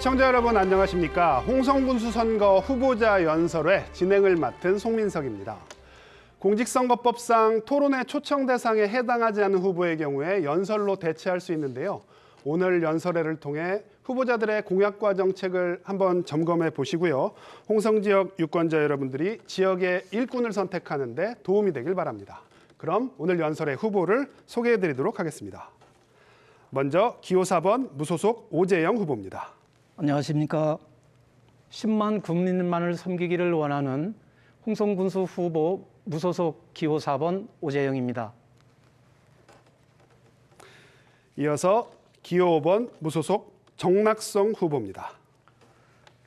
시청자 여러분 안녕하십니까? 홍성군수 선거 후보자 연설회 진행을 맡은 송민석입니다. 공직선거법상 토론회 초청 대상에 해당하지 않은 후보의 경우에 연설로 대체할 수 있는데요. 오늘 연설회를 통해 후보자들의 공약과 정책을 한번 점검해 보시고요. 홍성 지역 유권자 여러분들이 지역의 일꾼을 선택하는 데 도움이 되길 바랍니다. 그럼 오늘 연설회 후보를 소개해 드리도록 하겠습니다. 먼저 기호 4번 무소속 오재영 후보입니다. 안녕하십니까. 10만 국민만을 섬기기를 원하는 홍성군수 후보 무소속 기호 4번 오재영입니다. 이어서 기호 5번 무소속 정낙성 후보입니다.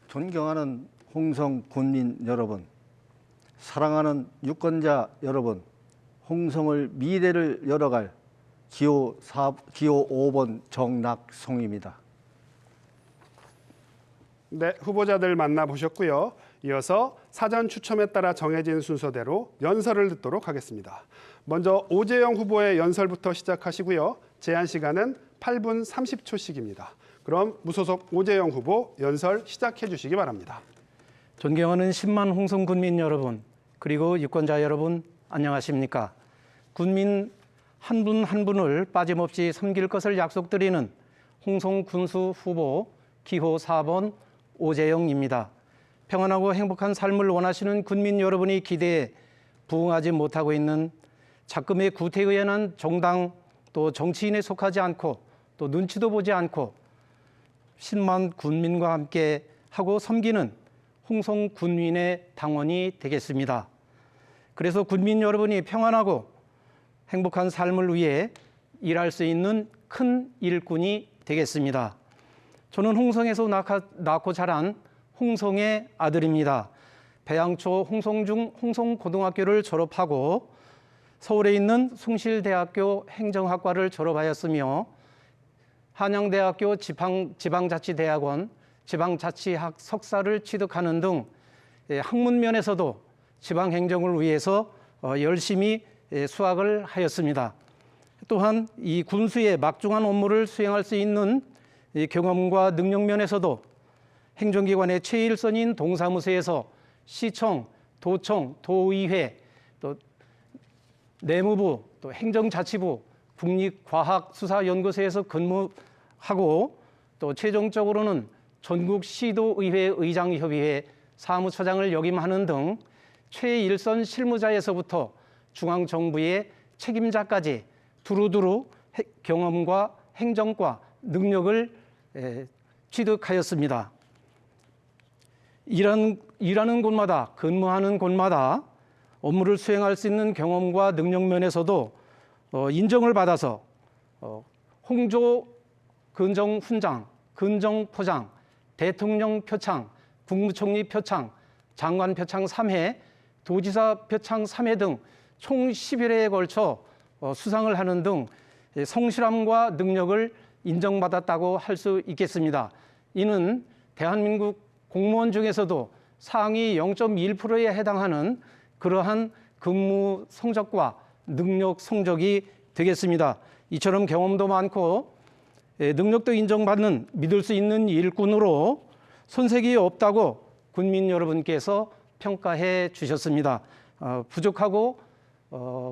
존경하는 홍성 군민 여러분, 사랑하는 유권자 여러분, 홍성을 미래를 열어갈 기호 5번 정낙성입니다. 네, 후보자들 만나보셨고요. 이어서 사전 추첨에 따라 정해진 순서대로 연설을 듣도록 하겠습니다. 먼저 오재영 후보의 연설부터 시작하시고요. 제한 시간은 8분 30초씩입니다. 그럼 무소속 오재영 후보 연설 시작해 주시기 바랍니다. 존경하는 10만 홍성 군민 여러분, 그리고 유권자 여러분 안녕하십니까. 군민 한 분 한 분을 빠짐없이 섬길 것을 약속드리는 홍성 군수 후보 기호 4번 오재영입니다. 평안하고 행복한 삶을 원하시는 군민 여러분의 기대에 부응하지 못하고 있는 작금의 구태의연한 정당 또 정치인에 속하지 않고 또 눈치도 보지 않고 10만 군민과 함께 하고 섬기는 홍성 군민의 당원이 되겠습니다. 그래서 군민 여러분이 평안하고 행복한 삶을 위해 일할 수 있는 큰 일꾼이 되겠습니다. 저는 홍성에서 낳고 자란 홍성의 아들입니다. 배양초 홍성중 홍성고등학교를 졸업하고 서울에 있는 숭실대학교 행정학과를 졸업하였으며 한양대학교 지방자치대학원 지방자치학 석사를 취득하는 등 학문 면에서도 지방행정을 위해서 열심히 수학을 하였습니다. 또한 이 군수의 막중한 업무를 수행할 수 있는 경험과 능력 면에서도 행정기관의 최일선인 동사무소에서 시청, 도청, 도의회, 또 내무부, 또 행정자치부, 국립과학수사연구소에서 근무하고 또 최종적으로는 전국시도의회 의장협의회 사무처장을 역임하는 등 최일선 실무자에서부터 중앙정부의 책임자까지 두루두루 경험과 행정과 능력을 취득하였습니다. 일하는 곳마다 근무하는 곳마다 업무를 수행할 수 있는 경험과 능력 면에서도 인정을 받아서 홍조 근정훈장, 근정포장, 대통령 표창, 국무총리 표창, 장관 표창 3회, 도지사 표창 3회 등 총 11회에 걸쳐 수상을 하는 등 성실함과 능력을 인정받았다고 할 수 있겠습니다. 이는 대한민국 공무원 중에서도 상위 0.1%에 해당하는 그러한 근무 성적과 능력 성적이 되겠습니다. 이처럼 경험도 많고 능력도 인정받는 믿을 수 있는 일꾼으로 손색이 없다고 군민 여러분께서 평가해 주셨습니다.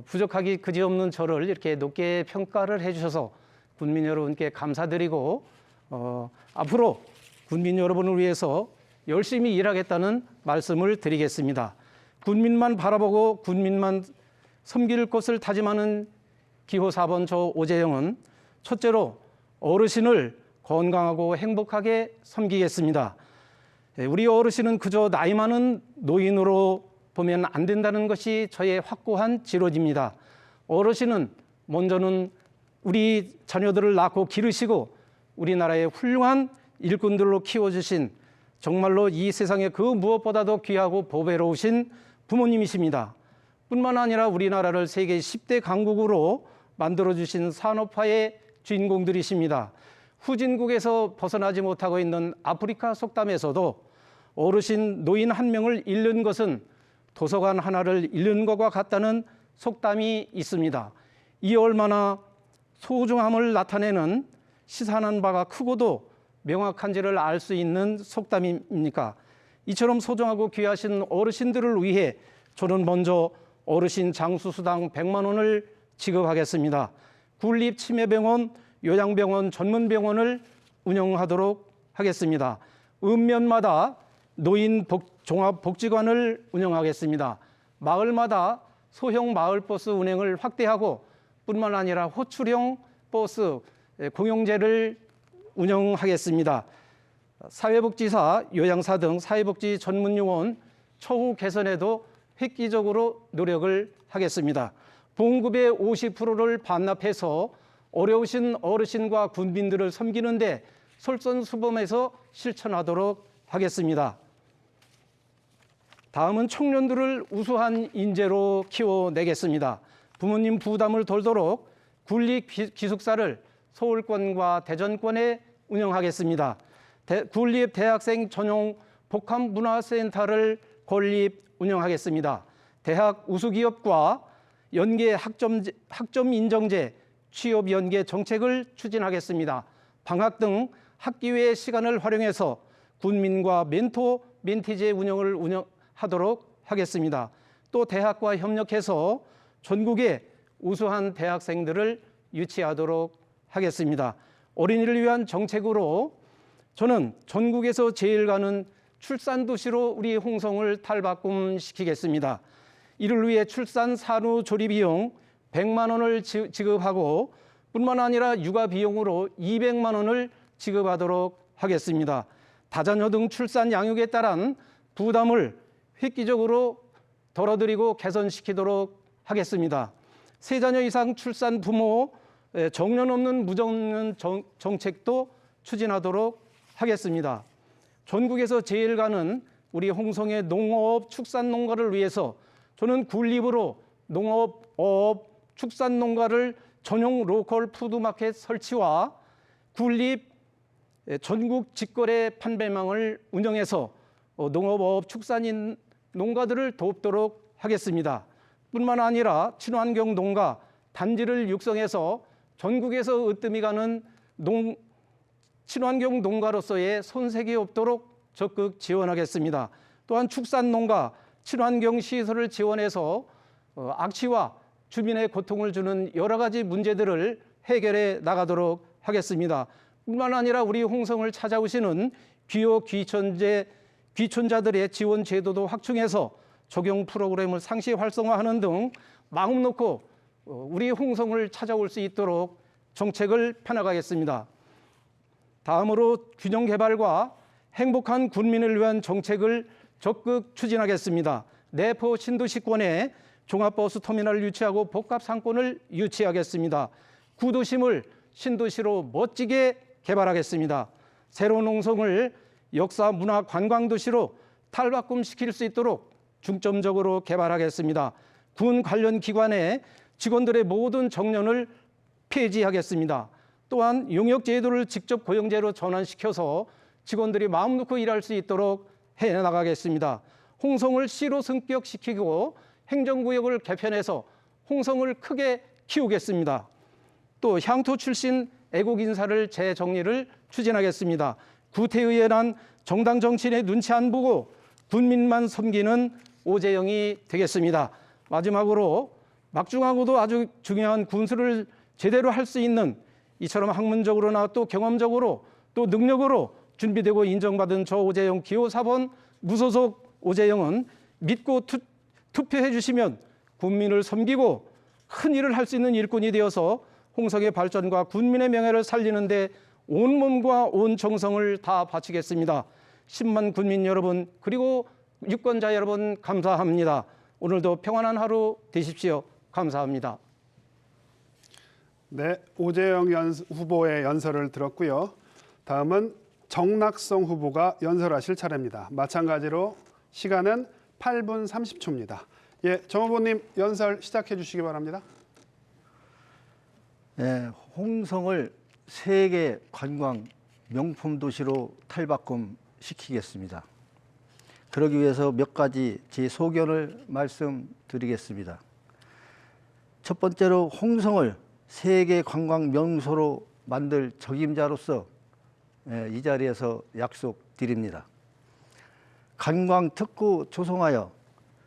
부족하기 그지없는 저를 이렇게 높게 평가를 해주셔서 군민 여러분께 감사드리고 앞으로 군민 여러분을 위해서 열심히 일하겠다는 말씀을 드리겠습니다. 군민만 바라보고 군민만 섬길 것을 다짐하는 기호 4번 저 오재영은 첫째로 어르신을 건강하고 행복하게 섬기겠습니다. 우리 어르신은 그저 나이 많은 노인으로 보면 안 된다는 것이 저의 확고한 지론입니다. 어르신은 먼저는 우리 자녀들을 낳고 기르시고 우리나라의 훌륭한 일꾼들로 키워주신 정말로 이 세상에 그 무엇보다도 귀하고 보배로우신 부모님이십니다. 뿐만 아니라 우리나라를 세계 10대 강국으로 만들어주신 산업화의 주인공들이십니다. 후진국에서 벗어나지 못하고 있는 아프리카 속담에서도 어르신 노인 한 명을 잃는 것은 도서관 하나를 잃는 것과 같다는 속담이 있습니다. 이 얼마나 소중함을 나타내는 시사하는 바가 크고도 명확한지를 알 수 있는 속담입니까? 이처럼 소중하고 귀하신 어르신들을 위해 저는 먼저 어르신 장수수당 100만 원을 지급하겠습니다. 군립치매병원, 요양병원, 전문병원을 운영하도록 하겠습니다. 읍면마다 노인 종합복지관을 운영하겠습니다. 마을마다 소형 마을버스 운행을 확대하고 뿐만 아니라 호출형 버스 공용제를 운영하겠습니다. 사회복지사, 요양사 등 사회복지 전문요원 처우 개선에도 획기적으로 노력을 하겠습니다. 봉급의 50%를 반납해서 어려우신 어르신과 군민들을 섬기는 데 솔선수범해서 실천하도록 하겠습니다. 다음은 청년들을 우수한 인재로 키워내겠습니다. 부모님 부담을 덜도록 군립 기숙사를 서울권과 대전권에 운영하겠습니다. 군립 대학생 전용 복합문화센터를 건립 운영하겠습니다. 대학 우수기업과 연계 학점 인정제, 취업 연계 정책을 추진하겠습니다. 방학 등 학기 외 시간을 활용해서 군민과 멘토, 멘티제 운영을 하도록 하겠습니다. 또 대학과 협력해서 전국의 우수한 대학생들을 유치하도록 하겠습니다. 어린이를 위한 정책으로 저는 전국에서 제일 가는 출산도시로 우리 홍성을 탈바꿈시키겠습니다. 이를 위해 출산 산후 조리 비용 100만 원을 지급하고 뿐만 아니라 육아 비용으로 200만 원을 지급하도록 하겠습니다. 다자녀 등 출산 양육에 따른 부담을 획기적으로 덜어드리고 개선시키도록 하겠습니다. 세 자녀 이상 출산 부모 정년 없는 무정년 정책도 추진하도록 하겠습니다. 전국에서 제일 가는 우리 홍성의 농업 축산 농가를 위해서 저는 군립으로 농업, 어업, 축산 농가를 전용 로컬 푸드마켓 설치와 군립 전국 직거래 판매망을 운영해서 농업, 어업, 축산인 농가들을 돕도록 하겠습니다. 뿐만 아니라 친환경 농가 단지를 육성해서 전국에서 으뜸이 가는 친환경 농가로서의 손색이 없도록 적극 지원하겠습니다. 또한 축산 농가 친환경 시설을 지원해서 악취와 주민의 고통을 주는 여러 가지 문제들을 해결해 나가도록 하겠습니다. 뿐만 아니라 우리 홍성을 찾아오시는 귀호 귀촌자들의 지원 제도도 확충해서 적용 프로그램을 상시 활성화하는 등 마음 놓고 우리 홍성을 찾아올 수 있도록 정책을 펴나가겠습니다. 다음으로 균형 개발과 행복한 군민을 위한 정책을 적극 추진하겠습니다. 내포 신도시권에 종합버스 터미널을 유치하고 복합 상권을 유치하겠습니다. 구도심을 신도시로 멋지게 개발하겠습니다. 새로운 홍성을 역사, 문화, 관광 도시로 탈바꿈시킬 수 있도록 중점적으로 개발하겠습니다. 군 관련 기관의 직원들의 모든 정년을 폐지하겠습니다. 또한 용역제도를 직접 고용제로 전환시켜서 직원들이 마음 놓고 일할 수 있도록 해나가겠습니다. 홍성을 시로 승격시키고 행정구역을 개편해서 홍성을 크게 키우겠습니다. 또 향토 출신 애국 인사를 재정리를 추진하겠습니다. 구태의연한 정당 정치인의 눈치 안 보고 군민만 섬기는 오재영이 되겠습니다. 마지막으로 막중하고도 아주 중요한 군수를 제대로 할 수 있는 이처럼 학문적으로나 또 경험적으로 또 능력으로 준비되고 인정받은 저 오재영 기호 4번 무소속 오재영은 믿고 투표해 주시면 군민을 섬기고 큰 일을 할 수 있는 일꾼이 되어서 홍성의 발전과 군민의 명예를 살리는 데 온몸과 온 정성을 다 바치겠습니다. 10만 군민 여러분 그리고 유권자 여러분 감사합니다. 오늘도 평안한 하루 되십시오. 감사합니다. 네, 오재영 후보의 연설을 들었고요. 다음은 정낙성 후보가 연설하실 차례입니다. 마찬가지로 시간은 8분 30초입니다. 예, 정 후보님 연설 시작해 주시기 바랍니다. 네, 홍성을 세계 관광 명품 도시로 탈바꿈 시키겠습니다. 그러기 위해서 몇 가지 제 소견을 말씀드리겠습니다. 첫 번째로 홍성을 세계 관광 명소로 만들 적임자로서 이 자리에서 약속드립니다. 관광 특구 조성하여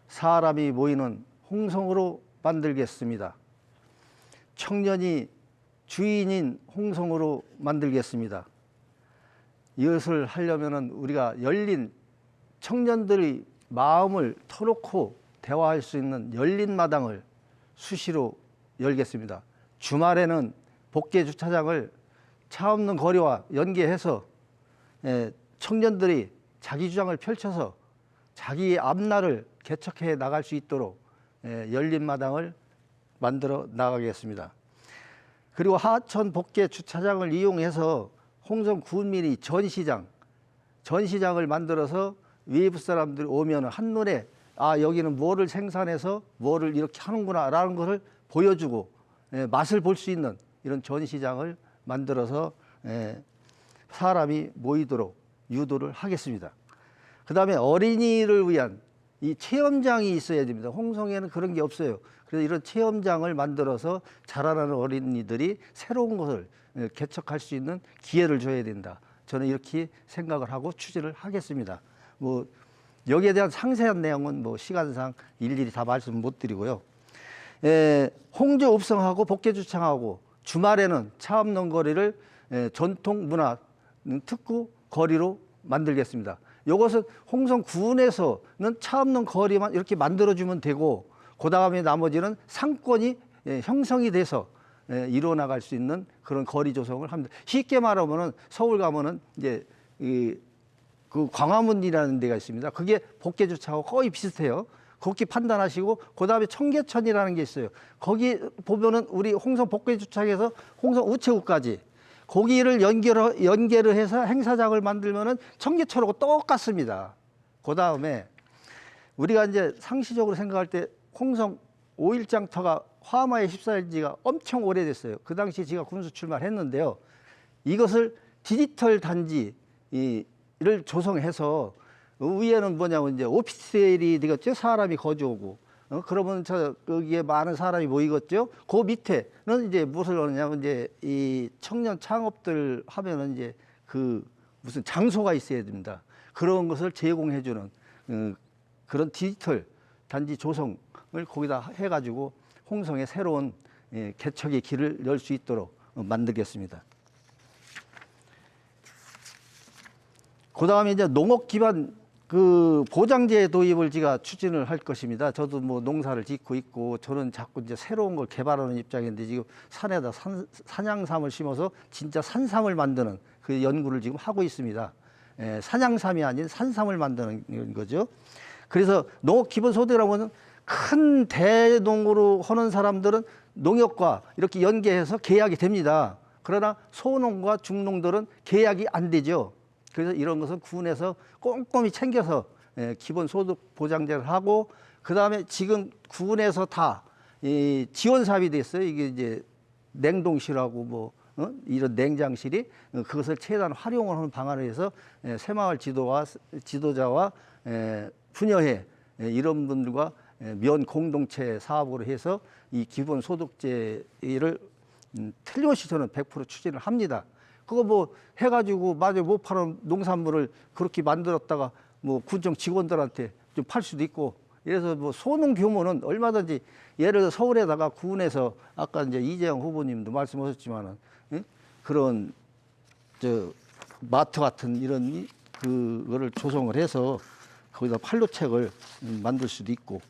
사람이 모이는 홍성으로 만들겠습니다. 청년이 주인인 홍성으로 만들겠습니다. 이것을 하려면 우리가 열린 청년들의 마음을 터놓고 대화할 수 있는 열린 마당을 수시로 열겠습니다. 주말에는 복개 주차장을 차 없는 거리와 연계해서 청년들이 자기 주장을 펼쳐서 자기의 앞날을 개척해 나갈 수 있도록 열린 마당을 만들어 나가겠습니다. 그리고 하천 복개 주차장을 이용해서 홍성 구민이 전시장을 만들어서 외부 사람들이 오면 한눈에 여기는 뭐를 생산해서 뭐를 이렇게 하는구나 라는 것을 보여주고 맛을 볼 수 있는 이런 전시장을 만들어서 사람이 모이도록 유도를 하겠습니다. 그 다음에 어린이를 위한 이 체험장이 있어야 됩니다. 홍성에는 그런 게 없어요. 그래서 이런 체험장을 만들어서 자라나는 어린이들이 새로운 것을 개척할 수 있는 기회를 줘야 된다. 저는 이렇게 생각을 하고 추진을 하겠습니다. 여기에 대한 상세한 내용은 시간상 일일이 다 말씀 못 드리고요. 홍조 읍성하고 복개주창하고 주말에는 차 없는 거리를 전통 문화 특구 거리로 만들겠습니다. 이것은 홍성 구에서는 차 없는 거리만 이렇게 만들어주면 되고, 그 다음에 나머지는 상권이 형성이 돼서 이루어 나갈 수 있는 그런 거리 조성을 합니다. 쉽게 말하면은 서울 가면은 이제 그 광화문이라는 데가 있습니다. 그게 복개주차하고 거의 비슷해요. 거기 판단하시고, 그 다음에 청계천이라는 게 있어요. 거기 보면은 우리 홍성 복개주차에서 홍성 우체국까지 거기를 연계를 해서 행사장을 만들면은 청계천하고 똑같습니다. 그 다음에 우리가 이제 상시적으로 생각할 때 홍성 5.1장터가 화마에 휩싸인 지가 엄청 오래됐어요. 그 당시 제가 군수 출마했는데요. 이것을 디지털 단지를 조성해서 위에는 뭐냐면 이제 오피스텔이 되겠죠. 사람이 거주하고. 그러면 거기에 많은 사람이 모이겠죠. 그 밑에는 이제 무엇을 하느냐면 이제 이 청년 창업들 하면은 이제 무슨 장소가 있어야 됩니다. 그런 것을 제공해주는 그런 디지털 단지 조성을 거기다 해가지고 홍성의 새로운 개척의 길을 열 수 있도록 만들겠습니다. 그 다음에 이제 농업 기반 보장제 도입을 제가 추진을 할 것입니다. 저도 농사를 짓고 있고, 저는 자꾸 이제 새로운 걸 개발하는 입장인데, 지금 산에다 산양삼을 심어서 진짜 산삼을 만드는 그 연구를 지금 하고 있습니다. 산양삼이 아닌 산삼을 만드는 거죠. 그래서 농업 기본소득이라고 하면 큰 대농으로 하는 사람들은 농협과 이렇게 연계해서 계약이 됩니다. 그러나 소농과 중농들은 계약이 안 되죠. 그래서 이런 것은 군에서 꼼꼼히 챙겨서 기본소득 보장제를 하고, 그 다음에 지금 군에서 다 지원 사업이 됐어요. 이게 이제 냉동실하고 이런 냉장실이 그것을 최대한 활용을 하는 방안을 해서 새마을 지도자와 분여회 이런 분들과 면 공동체 사업으로 해서 이 기본소득제를 틀림없이 저는 100% 추진을 합니다. 그거 해가지고 마저 못 파는 농산물을 그렇게 만들었다가 군청 직원들한테 좀 팔 수도 있고, 이래서 소농 규모는 얼마든지, 예를 들어 서울에다가 군에서 아까 이제 이재영 후보님도 말씀하셨지만은 그런 마트 같은 이런 그거를 조성을 해서 거기다 판로책을 만들 수도 있고,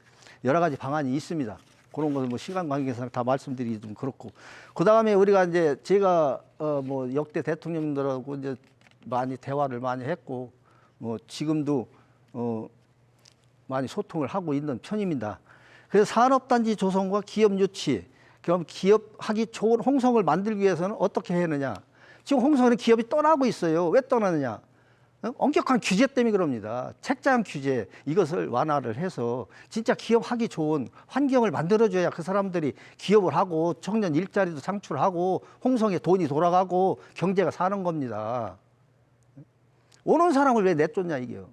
여러 가지 방안이 있습니다. 그런 것을 시간 관계상 다 말씀드리기 좀 그렇고, 그 다음에 우리가 이제 제가 역대 대통령들하고 이제 많이 대화를 많이 했고, 지금도 많이 소통을 하고 있는 편입니다. 그래서 산업단지 조성과 기업 유치, 그럼 기업하기 좋은 홍성을 만들기 위해서는 어떻게 해야 하느냐? 지금 홍성에는 기업이 떠나고 있어요. 왜 떠나느냐? 엄격한 규제 때문에 그럽니다. 책장 규제, 이것을 완화를 해서 진짜 기업하기 좋은 환경을 만들어줘야 그 사람들이 기업을 하고 청년 일자리도 창출하고 홍성에 돈이 돌아가고 경제가 사는 겁니다. 오는 사람을 왜 내쫓냐 이게요.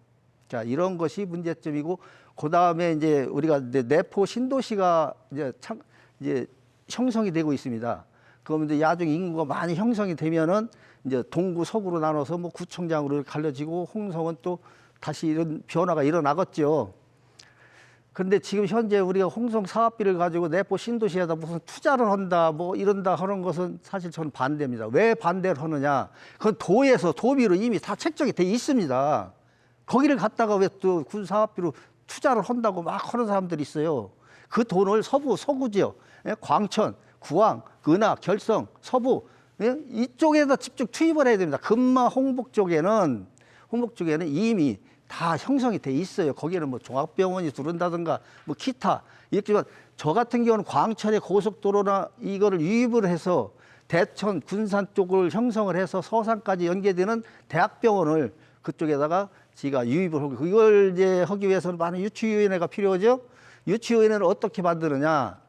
자, 이런 것이 문제점이고, 그 다음에 이제 우리가 내포 신도시가 이제 형성이 되고 있습니다. 그러면 이제 야중 인구가 많이 형성이 되면은 이제 동구 서구로 나눠서 뭐 구청장으로 갈려지고 홍성은 또 다시 이런 변화가 일어나겠죠. 근데 지금 현재 우리가 홍성 사업비를 가지고 내포 신도시에다 무슨 투자를 한다 뭐 이런다 하는 것은 사실 저는 반대입니다. 왜 반대를 하느냐? 그건 도에서 도비로 이미 다 책정이 돼 있습니다. 거기를 갖다가 왜 또 군 사업비로 투자를 한다고 막 하는 사람들이 있어요. 그 돈을 서부 서구 지역, 광천, 구왕, 은하, 결성, 서부 이쪽에다 집중 투입을 해야 됩니다. 금마 홍북 쪽에는 이미 다 형성이 돼 있어요. 거기는 뭐 종합병원이 들어온다든가 뭐 기타 이렇지만 저 같은 경우는 광천의 고속도로나 이거를 유입을 해서 대천, 군산 쪽을 형성을 해서 서산까지 연계되는 대학병원을 그쪽에다가 지가 유입을 하고 이걸 이제 하기 위해서는 많은 유치위원회가 필요하죠. 유치위원회를 어떻게 만드느냐?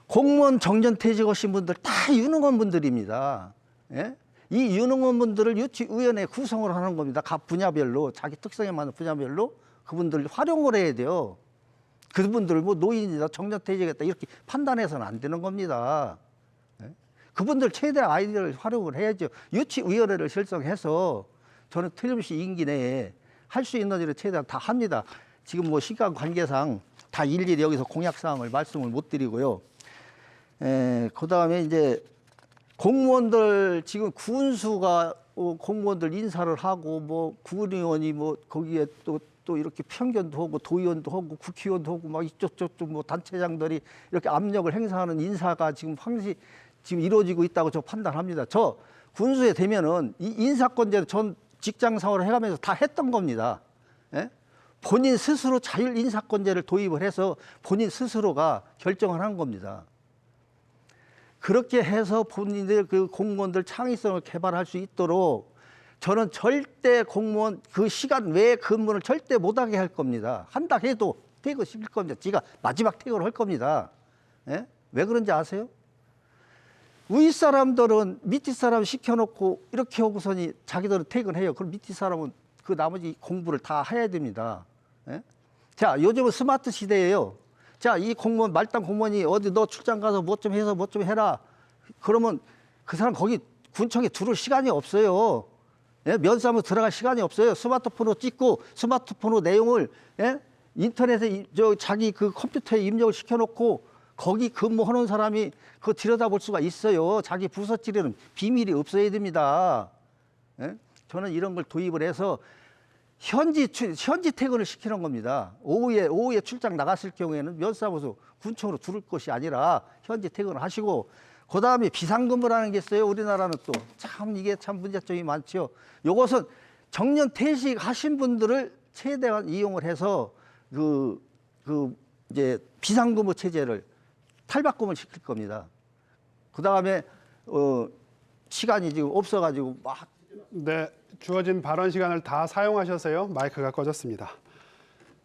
공무원 정년퇴직하신 분들 다 유능한 분들입니다. 예? 이 유능한 분들을 유치위원회 구성을 하는 겁니다. 각 분야별로 자기 특성에 맞는 분야별로 그분들을 활용을 해야 돼요. 그분들 뭐 노인이다 정년퇴직했다 이렇게 판단해서는 안 되는 겁니다. 예? 그분들 최대한 아이디어를 활용을 해야죠. 유치위원회를 결성해서 저는 틀림없이 임기 내에 할 수 있는 일을 최대한 다 합니다. 지금 뭐 시간 관계상 다 일일이 여기서 공약사항을 말씀을 못 드리고요. 그 다음에 이제 공무원들 지금 군수가 공무원들 인사를 하고 뭐 군의원이 뭐 거기에 또 이렇게 편견도 하고 도의원도 하고 국회의원도 하고 막 이쪽 저쪽 뭐 단체장들이 이렇게 압력을 행사하는 인사가 지금 항시 지금 이루어지고 있다고 저 판단합니다. 저 군수에 되면은 이 인사권제를 전 직장 생활을 해가면서 다 했던 겁니다. 예? 본인 스스로 자율 인사권제를 도입을 해서 본인 스스로가 결정을 한 겁니다. 그렇게 해서 본인들 그 공무원들 창의성을 개발할 수 있도록 저는 절대 공무원 그 시간 외에 근무를 절대 못하게 할 겁니다. 한다 해도 퇴근시킬 겁니다. 지가 마지막 퇴근을 할 겁니다. 예? 왜 그런지 아세요? 위 사람들은 밑에 사람 시켜놓고 이렇게 하고서니 자기들은 퇴근해요. 그럼 밑에 사람은 그 나머지 공부를 다 해야 됩니다. 예? 자, 요즘은 스마트 시대예요. 자, 이 공무원 말단 공무원이 어디 너 출장 가서 뭐 좀 해서 뭐 좀 해라. 그러면 그 사람 거기 군청에 들어올 시간이 없어요. 예? 면사무소 들어갈 시간이 없어요. 스마트폰으로 찍고 스마트폰으로 내용을 인터넷에 자기 그 컴퓨터에 입력을 시켜놓고 거기 근무하는 사람이 그거 들여다볼 수가 있어요. 자기 부서질에는 비밀이 없어야 됩니다. 예? 저는 이런 걸 도입을 해서 현지 퇴근을 시키는 겁니다. 오후에 출장 나갔을 경우에는 면사무소 군청으로 들을 것이 아니라 현지 퇴근을 하시고 그 다음에 비상근무라는 게 있어요. 우리나라는 또 참 이게 참 문제점이 많죠. 요것은 정년 퇴직하신 분들을 최대한 이용을 해서 이제 비상근무 체제를 탈바꿈을 시킬 겁니다. 그 다음에 시간이 지금 없어가지고 막 네, 주어진 발언 시간을 다 사용하셔서요. 마이크가 꺼졌습니다.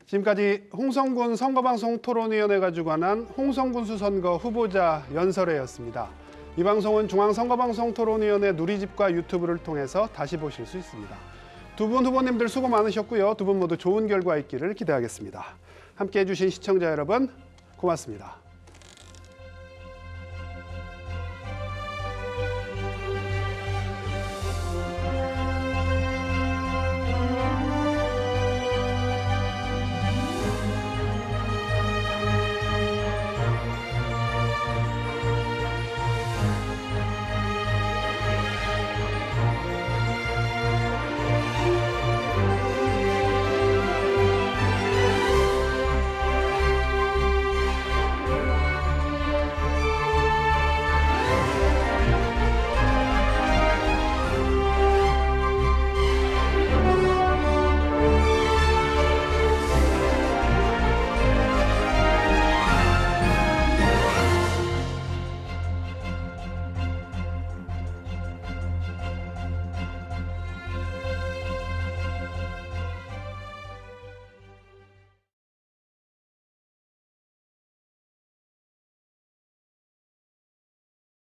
지금까지 홍성군 선거방송 토론위원회가 주관한 홍성군수 선거 후보자 연설회였습니다. 이 방송은 중앙선거방송 토론위원회 누리집과 유튜브를 통해서 다시 보실 수 있습니다. 두 분 후보님들 수고 많으셨고요. 두 분 모두 좋은 결과 있기를 기대하겠습니다. 함께해 주신 시청자 여러분 고맙습니다.